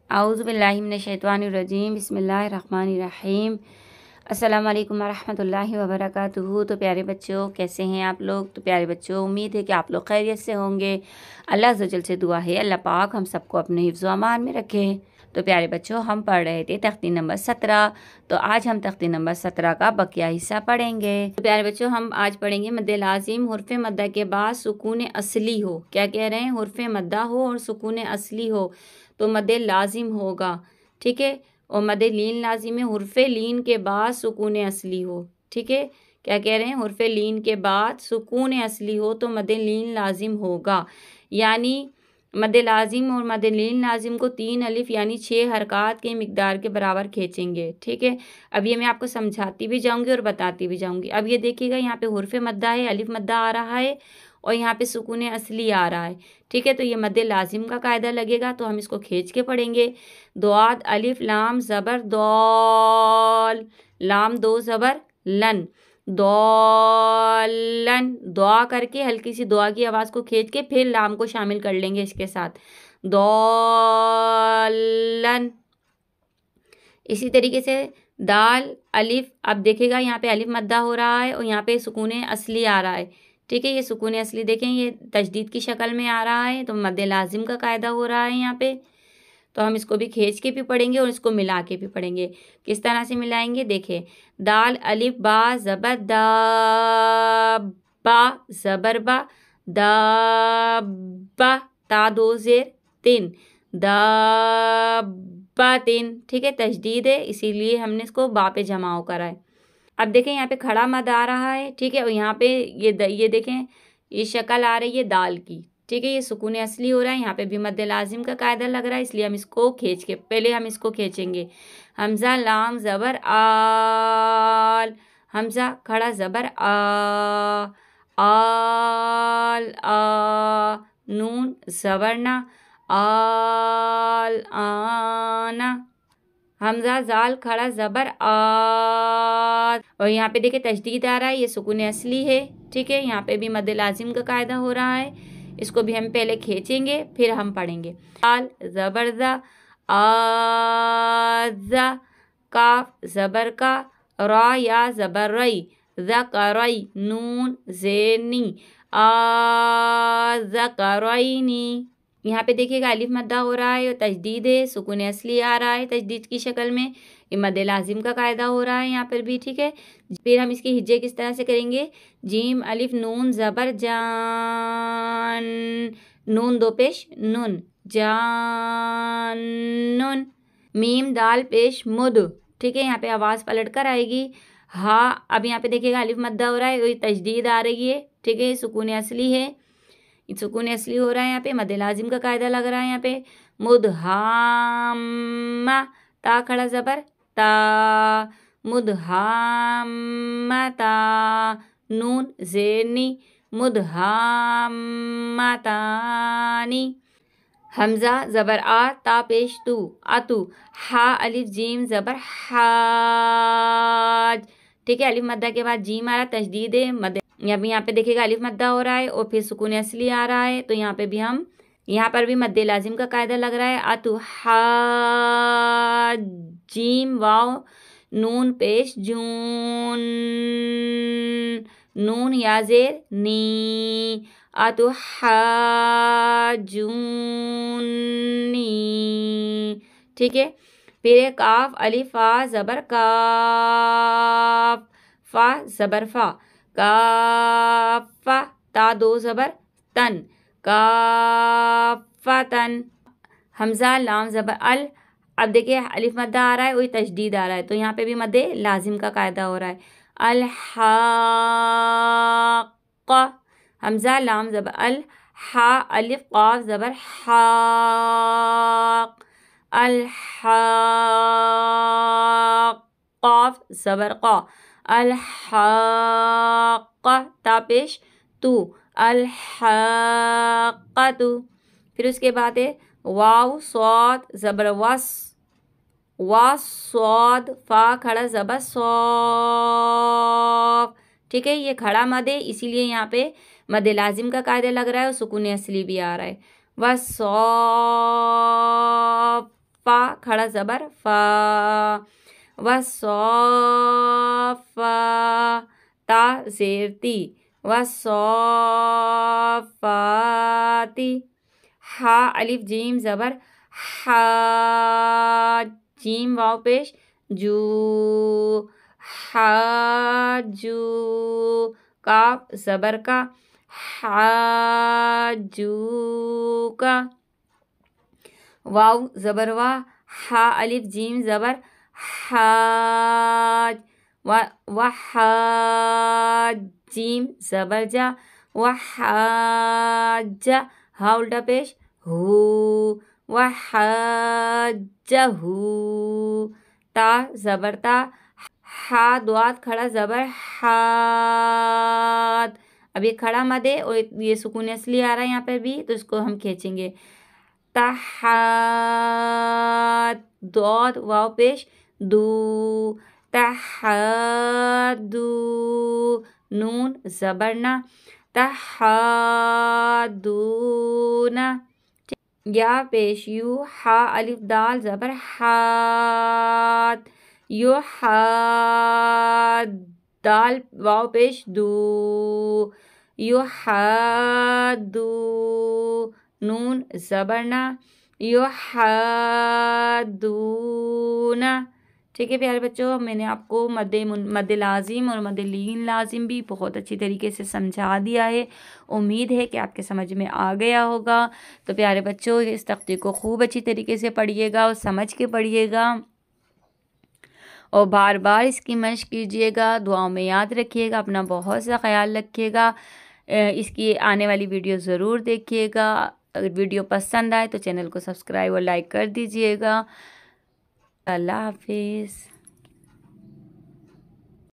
आऊज़ु बिल्लाहि मिनश्शैतानिर्रजीम बिस्मिल्लाहिर्रहमानिर्रहीम। अस्सलाम वालेकुम वरहमतुल्लाहि वबरकातुहू। तो प्यारे बच्चों, कैसे हैं आप लोग? तो प्यारे बच्चों, उम्मीद है कि आप लोग खैरियत से होंगे। अल्लाह अज़्ज़वजल से दुआ है अल्लाह पाक हम सबको अपने हिफ्ज़ व अमान में रखे। तो प्यारे बच्चों, हम पढ़ रहे थे तख्ती नंबर 17। तो आज हम तख्ती नंबर 17 का बकिया हिस्सा पढ़ेंगे। तो प्यारे बच्चों, हम आज पढ़ेंगे मद्दे लाजिम हुर्फ़ मद्दा के बाद सुकून असली हो। क्या कह रहे हैं? हुर्फ़ मद्दा हो और सुकून असली हो तो मद्दे लाजिम होगा, ठीक है। और मद्दे लीन लाजिम है हुर्फ़ लीन के बाद सुकून असली हो, ठीक है। क्या कह रहे हैं? हुर्फ़ लीन के बाद सुकून असली हो तो मद्दे लीन लाजिम होगा। यानी मद्दे लाजिम और मद्दे लीन लाजिम को 3 अलिफ यानी 6 हरकत के मिकदार के बराबर खींचेंगे, ठीक है। अब ये मैं आपको समझाती भी जाऊंगी और बताती भी जाऊंगी। अब ये देखिएगा, यहाँ पे हुर्फ़ मद्दा है, अलिफ मद्दा आ रहा है और यहाँ पे सुकून असली आ रहा है, ठीक है। तो ये मद्दे लाजिम का कायदा लगेगा, तो हम इसको खींच के पढ़ेंगे। दुआद अलिफ लाम ज़बर दौल, लाम दो ज़बर लन, दौलन। दुआ करके हल्की सी दुआ की आवाज़ को खींच के फिर लाम को शामिल कर लेंगे इसके साथ, दौलन। इसी तरीके से दाल अलिफ, अब देखेगा यहाँ पे अलिफ मद्दा हो रहा है और यहाँ पे सुकून असली आ रहा है, ठीक है। ये सुकून असली देखें, ये तजदीद की शक्ल में आ रहा है तो मद्दे लाजिम का कायदा हो रहा है यहाँ पे। तो हम इसको भी खींच के भी पढ़ेंगे और इसको मिला के भी पढ़ेंगे। किस तरह से मिलाएंगे? देखें, दाल अलिफ बा ज़बर दा, बा ज़बर बा, दाब्बा, ता दो ज़ेर तीन, दाब्बा तीन, ठीक है। तजदीद है इसीलिए हमने इसको बा पे जमाओ करा है। अब देखें यहाँ पे खड़ा मद आ रहा है, ठीक है। और यहाँ पे ये देखें, ये शक्ल आ रही है दाल की, ठीक है। ये सुकून असली हो रहा है, यहाँ पे भी मद्दे लाजिम का कायदा लग रहा है, इसलिए हम इसको खींच के पहले हम इसको खींचेंगे। हमज़ा लाम ज़बर आल, हमज़ा खड़ा ज़बर आ, आल आ, नून ज़बर ना, आल आना, हमज़ा जाल खड़ा ज़बर आ। और यहाँ पे देखिए तजदीद आ रहा है, ये सुकून असली है, ठीक है। यहाँ पे भी मद्दे लाजिम का कायदा हो रहा है, इसको भी हम पहले खींचेंगे फिर हम पढ़ेंगे। आल ज़बर ज़ा, आज़ा, काफ ज़बर का, रा या ज़बर रई, ज़करई, नून ज़ेनी, आज़करईनी। यहाँ पे देखिएगा अलिफ मद्दा हो रहा है और तजदीद है, सुकून असली आ रहा है तजदीद की शक्ल में, ये मद्दे लाजिम का कायदा हो रहा है यहाँ पर भी, ठीक है। फिर हम इसके हिज्जे किस तरह से करेंगे? जीम अलिफ नून ज़बर जान, नून दो पेश नून, जान, मीम दाल पेश मुद, ठीक है। यहाँ पे आवाज़ पलट कर आएगी। हाँ, अब यहाँ पे देखिएगा अलिफ मद्दा हो रहा है, तजदीद आ रही है, ठीक है। सुकून असली है, सुकून असली हो रहा है, यहाँ पे मद्दे लाजिम का कायदा लग रहा है। यहाँ पे मुदहामा, ता खड़ा ज़बर ता, मुदहामता, नून ज़ेनी, मुदहामतानी, हमज़ा ज़बर आ, ता पेश तू, आतू, हा अलिफ जीम ज़बर हाज, ठीक है। अलिफ मद्दा के बाद जीम आ रहा, तजदीद है, मद्दे यहाँ पे देखिएगा अलिफ मद्दा हो रहा है और फिर सुकून असली आ रहा है, तो यहाँ पे भी हम यहाँ पर भी मद्दे लाजिम का कायदा लग रहा है। आतू हा, जीम वाव, नून पेश जून, नून या ज़ेर नी, आतू हा जूनी, ठीक है। फिर काफ अलिफ फा ज़बर काफ, फा ज़बर फा, काफा, ता दो ज़बर तन, काफतन, हमज़ा लाम ज़बर अल। अब देखिए अलिफ मद्दा आ रहा है, वही तजदीद आ रहा है, तो यहाँ पे भी मद्दे लाजिम का कायदा हो रहा है। अलहाक़ा, हमज़ा लाम ज़बर अल, हा अलिफ क़ाफ ज़बर हाक़, अलहाक़, क़ाफ ज़बर क़ा, अलहाक़ा, ता पेश तू, अलहाक़तु। फिर उसके बाद है वाव स्वाद ज़बर वस, वा स्वाद, फा खड़ा ज़बर सौफ, ठीक है। ये खड़ा मद है इसीलिए यहाँ पे मद लाजिम का कायदा लग रहा है और सुकून असली भी आ रहा है। वसौफ, فا کھڑا زبر فا، وصافا تا زیر تی، وصافاتی، ہا الف جیم زبر ہا، جیم واو پیش جو، حاجو، کاف زبر کا حاجو کا، واو زبر وا، ہا الف جیم زبر حاج، وحاج جیم زبر جا، وحاجہ، ہا الٹا پیش ہو، وحاجہ، تا زبر تا، ہا دوات کھڑا زبر ہاتھ، اب یہ کھڑا مد ہے اور یہ سکون اصلی آ رہا ہے یہاں پہ بھی، تو اس کو ہم کھینچیں گے، تحات، دود واو پیش دو، تحادو، نون زبرنا، تحادونا، یا پیش یو، ہا الف دال زبر ہات، یو حاد، دال واو پیش دو، یو حادو، نون زبرنا، یو حادونا۔ ٹھیک ہے پیارے بچوں، میں نے آپ کو مد لازم اور مد لین لازم بھی بہت اچھی طریقے سے سمجھا دیا ہے، امید ہے کہ آپ کے سمجھ میں آ گیا ہوگا۔ تو پیارے بچوں، اس تختے کو خوب اچھی طریقے سے پڑھیے گا اور سمجھ کے پڑھیے گا، اور بار بار اس کی مشق کیجیے گا، دعاؤں میں یاد رکھیے گا، اپنا بہت سا خیال رکھیے گا، اس کی آنے والی ویڈیو ضرور دیکھیے گا۔ اگر ویڈیو پسند آئے تو چینل کو سبسکرائب اور لائک کر دیجیے گا۔ اللہ حافظ۔